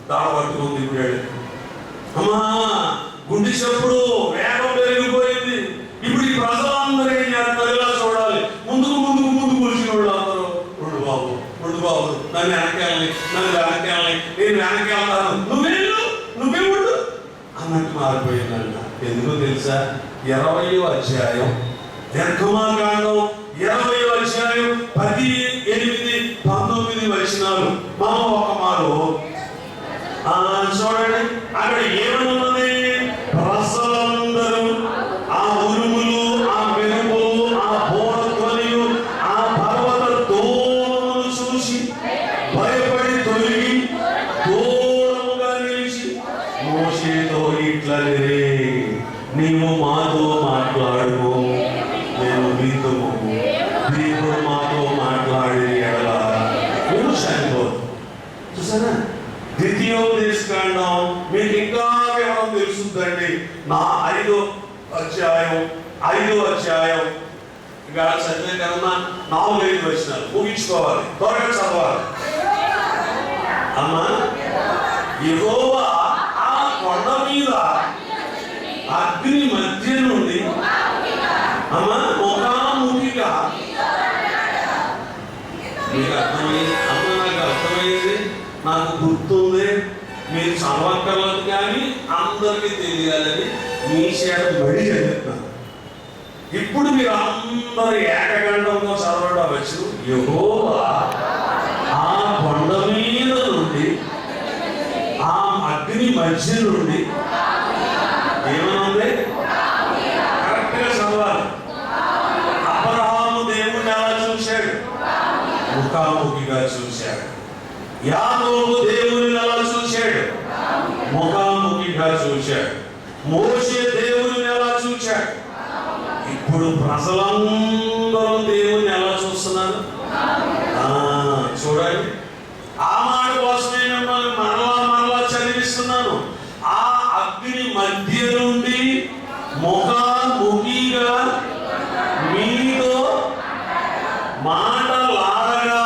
దాడ పట్టుకుంది. ఇప్పుడు అమ్మా గుండె చప్పుడు వేగం పెరిగిపోయింది. ఇప్పుడు ఈ ప్రజలందరూ ఏం చేస్తారు? ఇలా చూడాలి, ముందుకు ముందుకు ముందుకు వచ్చిన వాళ్ళు అందరూ ఉండు బాబు నన్ను వెనకాలని నేను వెనకాలను, నువ్వే ఉండు అన్నట్టు మారిపోయిందంట. ఎందుకో తెలుసా? 20వ అధ్యాయం నిర్గమాకాండం 20వ అధ్యాయం 10, 8, 19 వచనాలు మనం ఒక మారు చూడండి. అక్కడ ఏమని ఉన్నది? ప్రజలందరూ ఆ ఉరుములు, ఆ మెరుపులు, ఆ బోరధ్వనియు, ఆ పర్వత దూరమును చూసి భయపడి తొలగి దూరముగా నిలిచి మోషేతో ఇట్లనే, నీవు మాతో మాట్లాడుము, మేము మీతము, దేవుడు మాతో మాట్లాడి ఎడల మేము చనిపోదు. చూసారా? ద్వితీయోపదేశకాండం మీకు ఇంకా వివరం తెలుస్తుందండి. నా 5వ అధ్యాయం ఇంకా చదివే కన్నా 4-5 వచనాలు ముగించుకోవాలి, త్వరగా చదవాలి. అమ్మా, యెహోవా ఆ కొండ మీద అగ్ని మధ్య నుండి అమ్మా ముఖాముఖిగా, మీకు అర్థమైంది అమ్మ? నాకు అర్థమైంది, నాకు గుర్తుంది. మీరు చదవక్కర్లేదు కానీ అందరికీ తెలియాలని మీ చేత బడి చదువుతున్నాను. ఇప్పుడు మీరు అందరూ ఏకగండంలో చదవడం వచ్చు. యెహోవా ఆ కొండ మీద నుండి, ఆ అగ్ని మధ్య నుండి ఏమనుంది? కరెక్ట్ గా చదవాలి. అబ్రహాము దేవుణ్ణి ఎలా చూశాడు? ముఖాముఖిగా చూశాడు. యాకోబు దేవుని ఎలా చూశాడు? ముఖాముఖిగా చూశాడు. మోషే దేవుని ఎలా చూశాడు? ఇప్పుడు ప్రజలందరూ దేవుని ఎలా చూస్తున్నారు? చూడండి, ఆ మాట కోసమే మిమ్మల్ని మరలా చదివిస్తున్నాను. ఆ అగ్ని మధ్య నుండి ముఖాముఖిగా మీతో మాటలాడగా.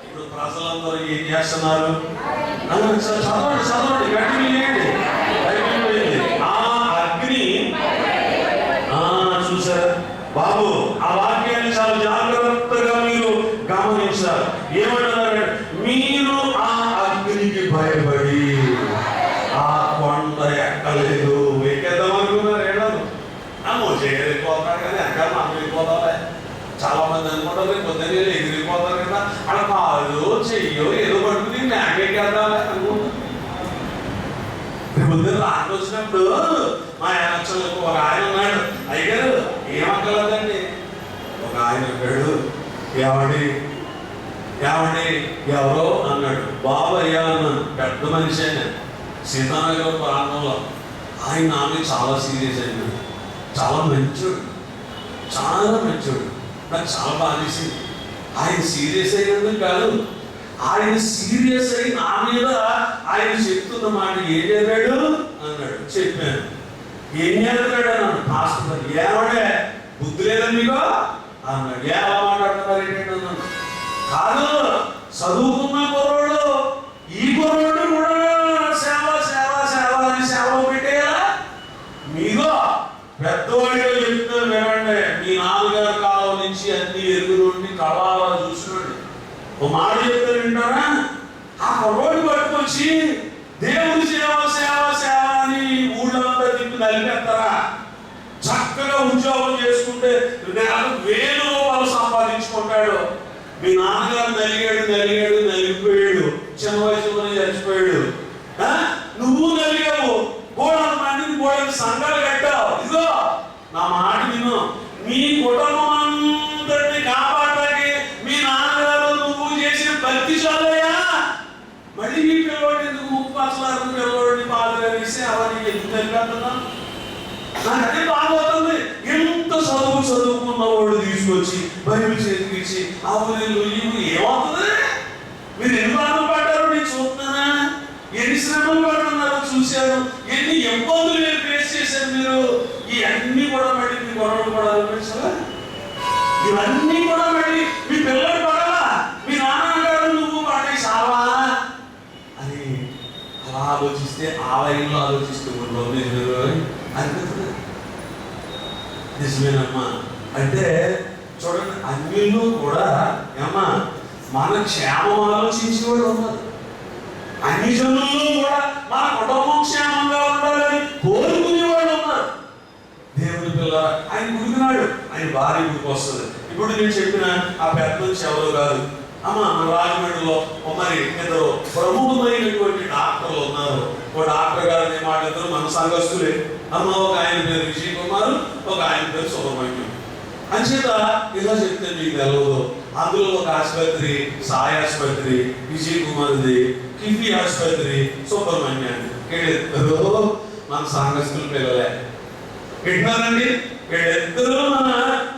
ఇప్పుడు ప్రజలందరూ ఏం చేస్తున్నారు? చదవండి గట్టిగా చేయండి. ఆ అగ్ని చూసారా బాబు? ఆ వాక్యాన్ని చాలా జాగ్రత్తగా మీరు గమనించారు. ఏమంటున్నారు? మీరు ఆ అగ్నికి భయపడి ఆ కొండ ఎక్కలేదు. ఎక్కేద్దాం అనుకున్నారు, ఏడదు అమ్మో చేయలేకపోతారు కానీ ఎక్కడ మనం వెళ్ళిపోతాలే. చాలా మంది అనుకుంటారు పొద్దున్న ఎగిరిపోతారు కదా, అక్కడ కాదు చెయ్యో ఏదో పడుతుంది మేకెక్కేద్దాలే అనుకుంటారు. పొద్దున్న రాత్రి వచ్చినప్పుడు మా ఎలక్షన్లకు ఒక ఆయన ఉన్నాడు. అయ్యారు ఏమక్కర్లేదండి. ఒక ఆయన అన్నాడు, ఏమండి ఎవరో అన్నాడు. బాబు అయ్యా అన్నాను. పెద్ద మనిషి అయినా సీతానగర్ ప్రాంతంలో. ఆయన నా మీద చాలా సీరియస్ అయినా, చాలా మంచోడు. నాకు చాలా బాధేసింది. ఆయన సీరియస్ అయినందుకు కాదు, ఆయన సీరియస్ అయి నా మీద ఆయన చెప్తున్న మాట ఏం చెప్పాడు అన్నాడు. చెప్పాను. ఏం చెప్పాడు అన్నాడు. హాస్పిటల్. ఏమడే బుద్ధి లేదా మీకు అన్నాడు. ఎలా మాట్లాడుతున్నారు ఏంటంటే అన్నాను. కాదు, చదువుకున్న కుర్రోడు, ఈ కుర్రోడు కూడా సేవ అని సేవలో పెట్టేయాలా? మీదో పెద్దవాడిగా చెప్తున్నా వినండి. మీ నాన్నగారి కాలం నుంచి అన్ని ఎరుగురుండి కళాలా చూసినండి. ఒక మాట చెప్తే వింటారా? ఆ కుర్రోడు పట్టుకొచ్చి దేవుడి సేవ అని ఊళ్ళంతా తిప్పి నలిపేస్తారా? చక్కగా ఉద్యోగం చేసుకుంటే నెలకు 1000 రూపాయలు సంపాదించుకుంటాడు. మీ నాన్నగారు నలిగిపోయాడు, చిన్న వయసులోనే చచ్చిపోయాడు. నువ్వు నలిగావు, కోడలు మందిని కోడలు సంఘాలు కట్టావు. ఇదిగో నా మాట విను. మీ కుటుంబం అందరినీ కాపాడటానికి మీ నాన్నగారు నువ్వు చేసిన భక్తి చాలయ్యా. మళ్ళీ ఈ పిల్లవాడు ఎందుకు ముప్పాసలారు పిల్లవాడిని బాధగా వేసి అవన్నీ ఎందుకు తెలిపెడుతున్నాను? నాకు అదే బాధవుతుంది. ఎంత చదువుకున్నవాడు తీసుకొచ్చి బైబిల్ చేతికిచ్చి ఆ ఊరిలో ఏమవుతుంది? మీరు ఎన్ని బాధలు పడ్డారో నేను చూస్తున్నానా? ఎన్ని శ్రమలు పడుతున్నారో చూశాను. ఎన్ని ఇబ్బందులు నేను ఫేస్ చేశాను. మీరు ఇవన్నీ కూడా మళ్ళీ మీ గొడవలు పడాలనిపించాలా? ఇవన్నీ కూడా మళ్ళీ మీ పిల్లలు పడాలా? మీ నాన్నగారు నువ్వు పడే సావా అని అలా ఆలోచిస్తే ఆ లైన్లో ఆలోచిస్తే అనిపిస్తుంది. నిజమేనమ్మా. అంటే చూడండి, అన్యుల్లో కూడా ఏమన్నా మన క్షేమం ఆలోచించేవాడు ఉన్నారు. అన్ని జనుల్లో కూడా మన కుటుంబం క్షేమంగా ఉండాలని కోరుకునేవాళ్ళు ఉన్నారు. దేవుని పిల్ల ఆయన గుడికినాడు, ఆయన భార్య గుడికి వస్తుంది. ఇప్పుడు నేను చెప్పిన ఆ పెద్ద నుంచి ఎవరో కాదు అమ్మ, మన రాజమండ్రిలో మరి ఇద్దరు ప్రముఖమైనటువంటి డాక్టర్లు ఉన్నారు. ఒక డాక్టర్ గారిని మాట్లాడుతారు, మన సంఘస్థులే. అమ్మ, ఒక ఆయన పేరు విజయ్ కుమార్, ఒక ఆయన పేరు సుబ్రహ్మణ్యం. అంచేత ఇలా చెప్తే మీకు తెలవదు. అందులో ఒక ఆసుపత్రి సాయి ఆసుపత్రి, విజయ్ కుమార్ది కిఫీ ఆసుపత్రి, సుబ్రహ్మణ్యాన్ని. మన సంఘస్థుల పిల్లలే వింటున్నారండి. వీళ్ళిద్దరూ మన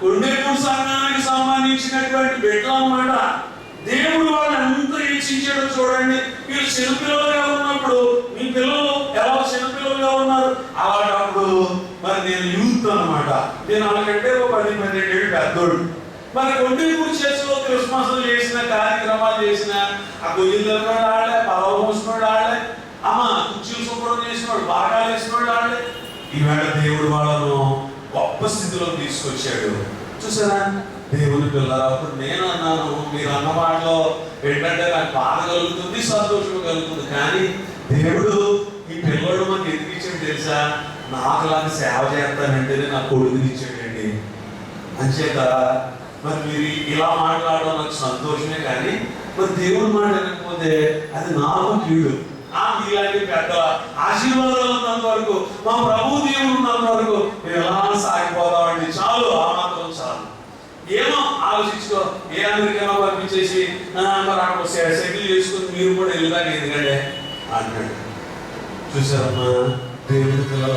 కొండేపూడి సంఘానికి సంబంధించినటువంటి బిడ్డలు అన్నమాట. దేవుడు వాళ్ళు ఎంత హెచ్చించాడో చూడండి. వీళ్ళు చిన్నపిల్లలుగా ఉన్నప్పుడు మీ పిల్లలు ఎలా చిన్నపిల్లలుగా ఉన్నారు, అలాంటప్పుడు మరి నేను యూత్ అనమాట. నేను వాళ్ళకంటే ఒక 10-12 ఏళ్ళు పెద్దోడు. మరి కొండేపూడి చర్చిలో క్రిస్మస్లు చేసిన, కార్యక్రమాలు చేసిన, ఆ గొయ్యలు తప్పినోడు ఆడలే, పదవ మోసినోడు ఆడలే, అమ్మ కుర్చీలు శుభ్రం చేసినోడు, బాగాలు వేసినోడు ఆడలే. ఈవేళ దేవుడు వాళ్ళను గొప్ప స్థితిలో తీసుకొచ్చాడు. చూసారా దేవుని పిల్లలు. అప్పుడు నేను అన్నాను, మీరు అన్న మాటలో ఏంటంటే నాకు బాధ కలుగుతుంది, సంతోషం కలుగుతుంది. కానీ దేవుడు ఈ పిల్లడు మనకి ఎందుకు ఇచ్చాడు తెలుసా? నాకు లాగా సేవ చేస్తానంటేనే నా కొడుకుని ఇచ్చాడండి. అంచేత మరి మీరు ఇలా మాట్లాడడం నాకు సంతోషమే, కానీ మరి దేవుడు మాట వినకపోతే అది నాకు కీడు. ఇలాంటి పెద్ద ఆశీర్వాదాలు ఉన్నంత వరకు, మా ప్రభు దేవుడు ఉన్నంత వరకు మేము ఎలా సాగిపోదామండి. చాలు, ఆ మాత్రం చాలు. ఏమో ఆలోచించుకో, ఏ అమెరికాలో పంపించేసి మరి అక్కడ సెటిల్ చేసుకుని మీరు కూడా వెళ్ళాలి ఎందుకంటే అంటాడు. చూసారమ్మా దేవుడి పిల్లల,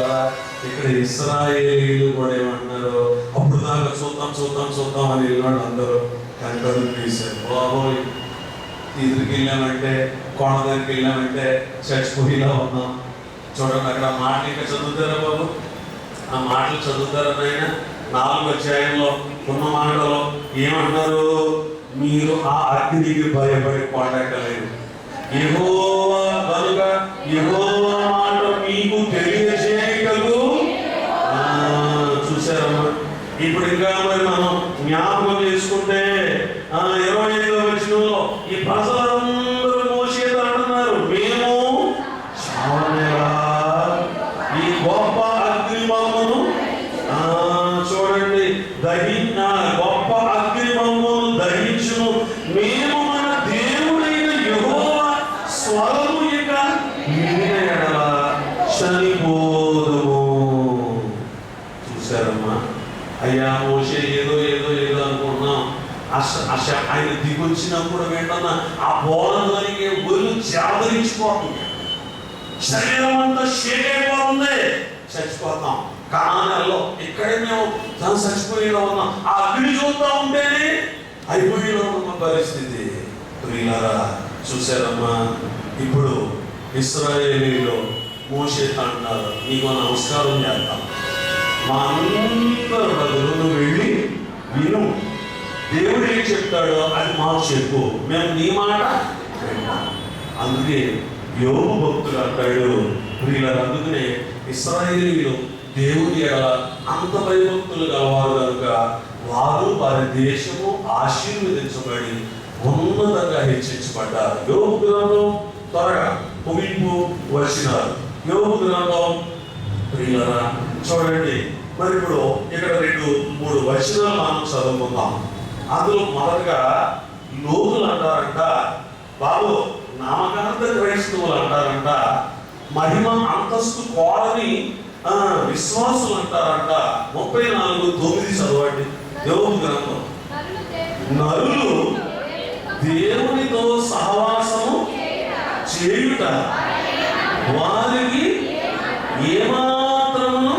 ఇక్కడ ఇశ్రాయేలీయులు కూడా ఏమంటున్నారు, అప్పుడు దాకా చూద్దాం చూద్దాం చూద్దాం అని వెళ్ళినాడు అందరూ. కంటలు తీశారు. బాబోయ్, ఎదురుకి వెళ్ళామంటే, కోణ దగ్గరికి వెళ్ళామంటే చచ్చిపోయేలా ఉన్నాం. చూడండి, అక్కడ మాటలు ఇంకా చదువుతారా బాబు? ఆ మాటలు చదువుతారా నాయన? 4వ అధ్యాయంలో ఉన్న మాటలో ఏమంటున్నారు? మీరు ఆ అగ్నికి భయపడి కొండెక్కలేదు. యెహోవా కనుక యెహోవా మాట మీకు తెలియజేయటకు. చూసారమ్మా, ఇప్పుడు ఇంకా మరి మనం జ్ఞాపకం చేసుకుంటే 25వ వచనంలో ఈ ప్రజలందరూ మోషేతో అంటున్నారు, మేము చావనేలా ఈ గొప్ప అగ్ని మమ్మను చూడండి గొప్ప అగ్ని మమ్మను దహించును, మేము మన దేవుడైన యెహోవా స్వరము ఇక వినిన యెడల చనిపోదుము. చూసారమ్మా, అయ్యా మోషే ఏదో ఏదో ఏదో అనుకున్నాం. ఆయన దిగొచ్చినప్పుడు వెంటనే ఆ బోధనకి ఒళ్ళు జాదరించిపోతుంది, శరీరం అంతా షేక్ అయిపోతుంది, చచ్చిపోతాం. కానాల్లో ఇక్కడే మేము చచ్చిపోయేలా ఉన్నాం. ఆ అగ్ని చూస్తూ ఉంటేనే అయిపోయేలా ఉన్న పరిస్థితి. ప్రియులారా, చూసారమ్మా, ఇప్పుడు ఇశ్రాయేలీయులు మోషేతో అంటున్నారు, నీకు నమస్కారం చేద్దాం, మా అందరి బదులు నువ్వు వెళ్ళి విను, దేవుడు ఏం చెప్తాడో అది మాకు చెప్పు, మేము నీ మాట వింటాం. అందుకే యోబు భక్తుడు అంటాడు, ప్రియులారా, అందుకనే ఇశ్రాయేలీయులు దేవుని ఎడల అంత భయభక్తులు గలవారు కనుక వారు వారి దేశము ఆశీర్వదించబడి ఉన్నతంగా హెచ్చించబడ్డారు. యోబు గ్రంథం త్వరగా ముగింపు వచ్చినారు. యోబు గ్రంథం ప్రియులారా చూడండి, మరి ఇప్పుడు ఇక్కడ 2-3 వచనాలు మనం చదువుకుందాం. అందులో మొదటగా లోకులు అంటారంట, బాబు నామకార్థ క్రైస్తవులు అంటారంట, మహిమ అంతస్తు కోరని విశ్వాసులు అంటారంట. 34:9 చదవండి యోబు గ్రంథం. నరులు దేవునితో సహవాసము చేయుట వారికి ఏమాత్రమును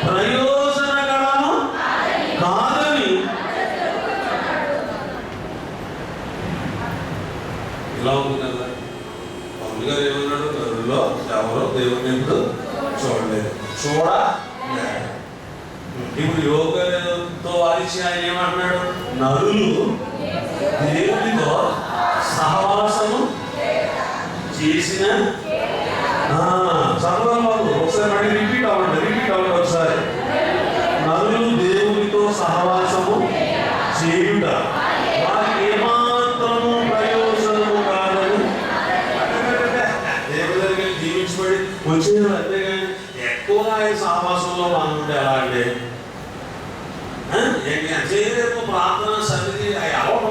ప్రయోజనకరము కాదని. ఇలా ఉంది కదా, పౌలు గారు ఏమన్నాడు? నరుల్లో ఎవరో దేవుని ఎప్పుడు చూడలేదు, ఇప్పుడు యోగతో వారిచి ఆయన ఏమంటున్నాడు? నరులు దేవునితో సహవాసము చేసిన చదవాలి బాబు, ఒకసారి మళ్ళీ రిపీట్ అవ్వండి ఒకసారి. నరులు దేవునితో సహవాసము చేయుట వారికి ఏమాత్రము ప్రయోజనము కాదని దేవుడికి జీవించబడి వచ్చేది. అంతేగాని ఎక్కువగా ఆయన సహవాసంలో మనం ఉంటే ఎలా అంటే చేయలేము. ప్రార్థన సన్నిధి అలవాటు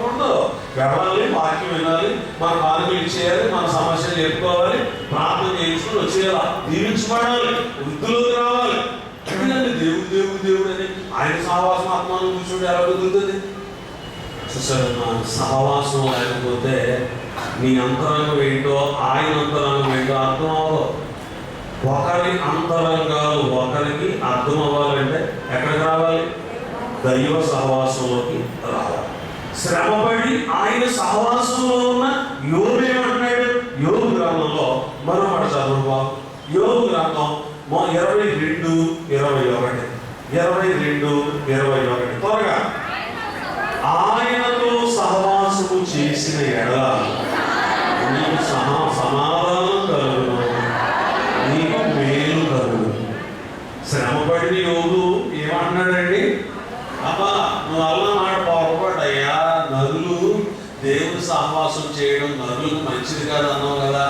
వెళ్ళాలి, వాక్యం వినాలి, మన కానుకలు ఇచ్చేయాలి, మన సమస్యలు చెప్పుకోవాలి, ప్రార్థన చేయించుకుని వచ్చేయాలి, దీవించబడాలి, వృద్ధిలోకి రావాలి. ఎందుకంటే దేవుడు అని ఆయన సహవాసం ఆత్మానం కూర్చుంటే ఎలా కుదురుతుంది? చూసారు, నా సహవాసం లేకపోతే నీ అంతరంగం ఏంటో ఆయన అంతరంగం ఏంటో అర్థం అవ్వదు. ఒకరి అంతరంగాలు ఒకరికి అర్థం అవ్వాలంటే ఎక్కడికి రావాలి? దైవ సహవాసంలోకి రావాలి. శ్రమపడి ఆయన సహవాసంలో ఉన్న యోబు ఏమంటున్నాడు? యోబు గ్రంథంలో మరో మాట చదువు బాబు. యోబు గ్రంథం 22:21 త్వరగా. ఆయనతో సహవాసము చేసిన ఎడల నీకు సమాధానం కలుగును, నీకు మేలు కలుగును. శ్రమపడిన యోబు ఏమంటున్నాడండి? అమ్మా నువ్వు అల్ల మాట పొరపాటయ్యా, నరులు దేవుని సహవాసం చేయడం నరులకు మంచిది కాదు అన్నావు కదా,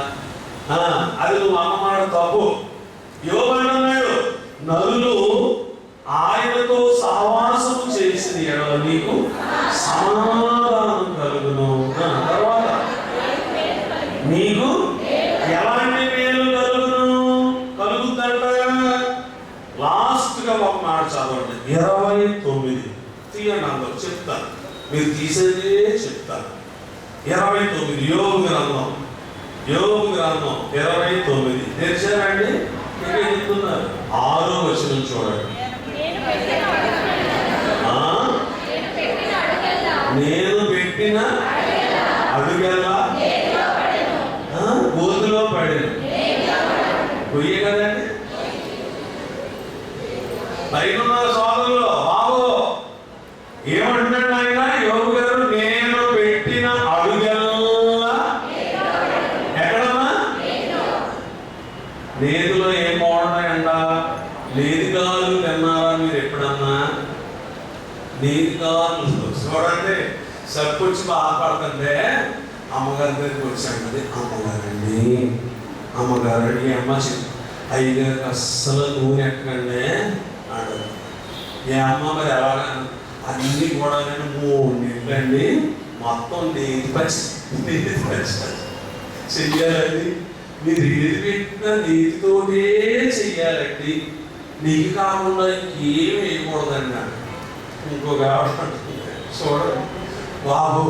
అది నువ్వు అన్నమాట తప్పు. యోబు అంటున్నాడు, నరులు ఆయనతో సహవాసము చేసిన ఎడల నీకు సమాధానం కలుగును. తర్వాత నీకు ఎలాంటి మేలు కలుగుతుందంట. లాస్ట్ గా ఒక మాట చదవండి, 29 తీయండి, అందరూ చెప్తాను, మీరు తీసేదే చెప్తాను. 29 యోబు గ్రంథం 29 తెరిచారండి. ఇంకా చెప్తున్నారు 6వ వచనం చూడండి. నేను పెట్టిన అడుగెల్లా గోతులో పడిన పొయ్యే కదండి. పైన సోదరులు బాబు ఏమంటున్నాడు ఆయన? యోబు గారు, నేను పెట్టిన అడుగెల్లా ఎక్కడమ్మా? నేతిలో ఏం బాగుంటాయంట? నేతికాలు తిన్నారా మీరు ఎప్పుడన్నా? నేతికాలు చూడండి, సబ్బొచ్చి బాధపడుతుంటే అమ్మగారి దగ్గరికి వచ్చాడు. అమ్మగారండి అమ్మ అయ్యగారికి అస్సలు నూనె ఎక్కకండి అన్నాడు. ఏ అమ్మ మరి ఎలాగా? అన్నీ కూడా నేను 3 నెలలండి మొత్తం నేతి పచ్చి చెయ్యాలండి. మీరు ఏది పెట్టినా నీతితోటే చెయ్యాలండి, నీకు కాకుండా ఇంకేం వేయకూడదండి అన్నాడు. ఇంకొక చూడండి బాబు,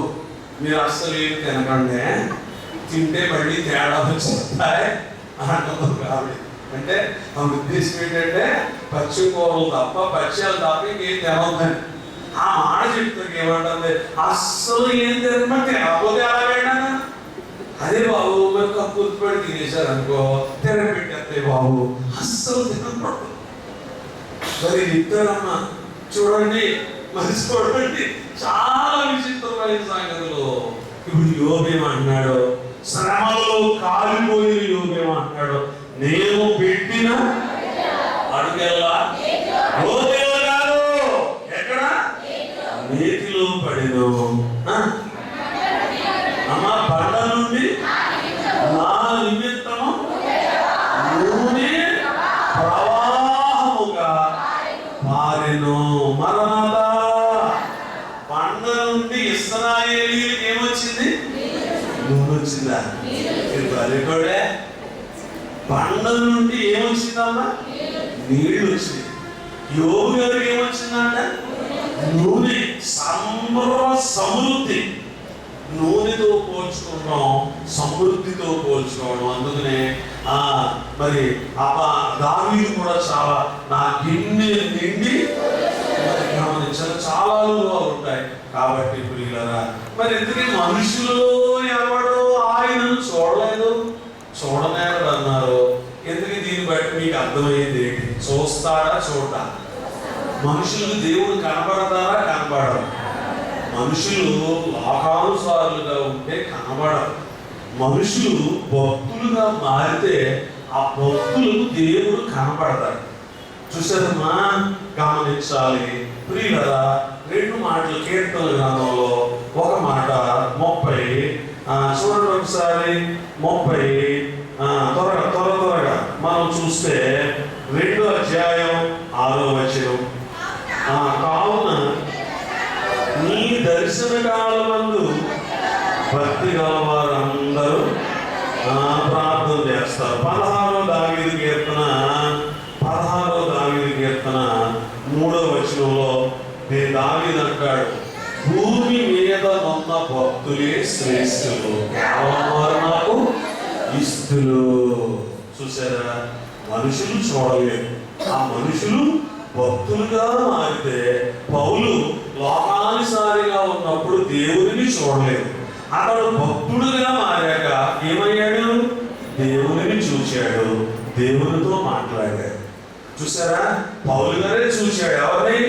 మీరు అస్సలు ఏమి తినకండి, తింటే మళ్ళీ తేడా వచ్చేస్తాయి అన్నది ఆవిడ. అంటే ఆ ఉద్దేశం ఏంటంటే పచ్చి కూరలు తప్ప పచ్చాలు తప్ప ఇంకేం తినవద్దని. ఆ మాట చెప్తాకి ఏమంటుంది? అస్సలు ఏం తినమంటే తినకపోతే ఎలాగైనా అదే బాబు మరి కప్పు పడి తినేశారు అనుకో, తినబెట్టేస్తే బాబు అస్సలు తినకూడదు. మరి చెప్తారమ్మా చూడండి, మరి చూడండి, చాలా విచిత్రమైన సంగతులు. ఇప్పుడు యోబేమంటున్నాడు? శ్రమలో కాలిపోయిన యోబేమంటున్నాడు? నేను పెట్టిన అడుగెల్లా గోతిలో కాదు, ఎక్కడ? నేతిలో పడిను. అమ్మ బండ నుండి నా నిమిత్తము నూనె ప్రవాహముగా మారెను. మరణత బండ నుండి ఇశ్రాయేలీయులకు ఏమొచ్చింది? నూనె వచ్చిందా? బలికోడే బండ నుండి ఏమొచ్చిందమ్మా? నీళ్లు వచ్చింది. యోబు గారికి ఏమొచ్చిందంట? నూనె. సమృద్ధి. నూనెతో పోల్చుకోవడం, సమృద్ధితో పోల్చుకోవడం. అందుకనే మరి దావీదు కూడా చాలా నా గిన్నె నిండి గమనించాలి, చాలా అనుభవాలు ఉంటాయి. కాబట్టి ప్రియులారా, మరి ఎందుకని మనుషులు ఎవడు ఆయనను చూడలేరు అన్నారు? ఎందుకు? దీన్ని బట్టి మీకు అర్థమయ్యేది ఏంటి? చూస్తాడా? చూడ. మనుషులకు దేవుడు కనబడతారా? కనబడరు. మనుషులు లోకానుసారులుగా ఉంటే కనబడరు. మనుషులు భక్తులుగా మారితే ఆ భక్తులకు దేవుడు కనపడతాడు. చూసారమ్మా, గమనించాలి ప్రియులరా. 2 మాటలు కీర్తన గ్రంథంలో, ఒక మాట 30 చూడండి ఒకసారి 30 త్వరగా మనం చూస్తే 2వ అధ్యాయం 6వ వచనం. కావున నీ దర్శన కాలమందు భక్తి గలవారందరూ ప్రార్థన చేస్తారు. 16వ దావీదు కీర్తన 3వ వచనంలో దావీదు అంటాడు, భూమి మీద ఉన్న భక్తులే శ్రేష్ఠులు, కేవలం వారు నాకు ఇస్తులు. చూసారా, మనుషులు చూడలేరు. ఆ మనుషులు భక్తులుగా మారితే, పౌలు లోకానుసారిగా ఉన్నప్పుడు దేవుడిని చూడలేదు. అతడు భక్తుడుగా మారాక ఏమయ్యాడు? దేవుడిని చూశాడు, దేవునితో మాట్లాడాడు. చూసారా, పౌలు గారే చూశాడు ఎవరిని?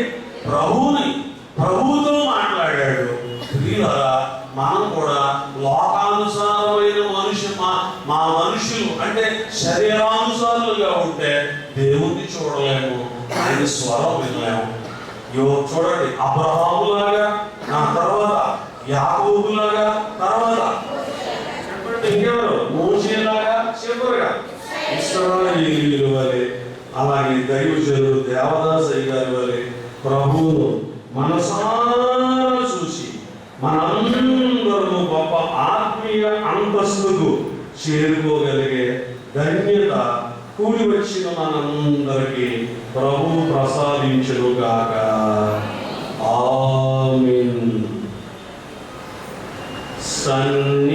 ప్రభువుని. ప్రభువుతో మాట్లాడాడు. ప్రియులారా, మనం కూడా లోకానుసారమైన మా మనుషులు అంటే శరీరానుసారులుగా ఉంటే దేవుణ్ణి చూడలేము, ఆయన స్వరం వినలేము. చూడండి, అబ్రహాములాగా, తర్వాత యాకోబులాగా, తర్వాత ఇంకెవరు? మోషేలాగా, చివరిగా ఇశ్రాయేలీయుల వలె, అలాగే దైవజనుడు దేవదాసయ్య గారి వలె ప్రభువును మనసారా చూసి మనందరము గొప్ప ఆత్మీయ అంతస్తుకు చేరుకోగలిగే ధన్యత కూడి వచ్చిన మనందరికీ ప్రభు ప్రసాదించుగాక. ఆమేన్. సన్నిధిలో